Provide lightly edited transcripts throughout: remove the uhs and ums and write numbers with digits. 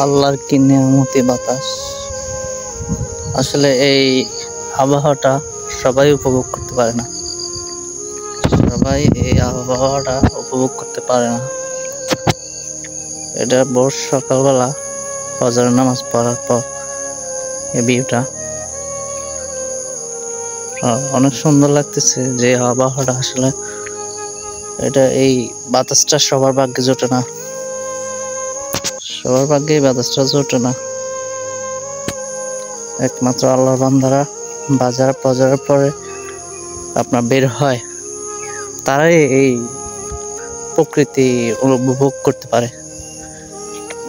আল্লাহর কি নেয়ামতি বাতাস। আসলে এই আবহাওয়াটা সবাই উপভোগ করতে পারে না, সবাই এই আবহাওয়াটা উপভোগ করতে পারে না। এটা ভোর সকালবেলা ফজরের নামাজ পড়ার পর এই ভিউটা অনেক সুন্দর লাগতেছে। যে আবহাওয়াটা আসলে এটা এই বাতাসটা সবার ভাগ্যে জোটে না, সবার ভাগ্যে এই বাতাসটা জোটে না। একমাত্র আল্লাহর বান্দারা বাজার পরে আপনার বের হয়, তারাই এই প্রকৃতি উপভোগ করতে পারে।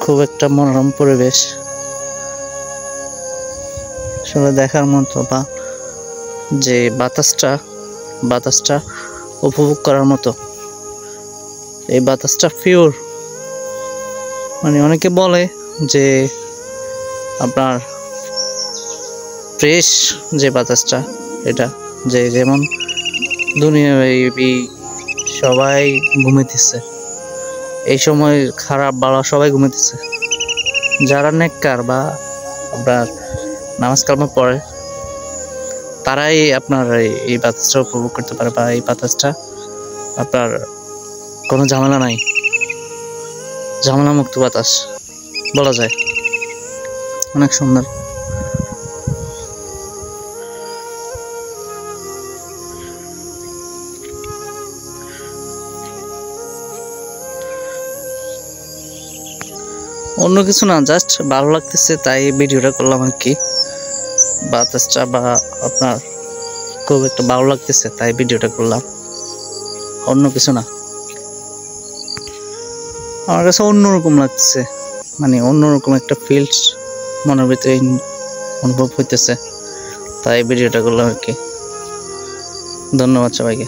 খুব একটা মনোরম পরিবেশ আসলে দেখার মতো, বা যে বাতাসটা উপভোগ করার মতো। এই বাতাসটা পিওর, মানে অনেকে বলে যে আপনার ফ্রেশ যে বাতাসটা, এটা যে যেমন দুনিয়ায় সবাই ঘুমাইতেছে, এই সময় খারাপ ভালো সবাই ঘুমাইতেছে। যারা নেককার বা আপনার নামাজ কালামা পড়ে তারাই আপনার এই বাতাসটা উপভোগ করতে পারে, বা এই বাতাসটা আপনার কোনো ঝামেলা নাই, ঝামেলা মুক্ত বাতাস বলা যায়। অনেক সুন্দর। অন্য কিছু না, জাস্ট ভালো লাগতেছে তাই ভিডিওটা করলাম আর কি। বাতাসটা বা আপনার খুব একটা ভালো লাগতেছে তাই ভিডিওটা করলাম, অন্য কিছু না। আমার কাছে অন্যরকম লাগতেছে, মানে অন্যরকম একটা ফিল্ড মনের ভিতরে অনুভব হইতেছে, তাই ভিডিওটা করলাম আর কি। ধন্যবাদ সবাইকে।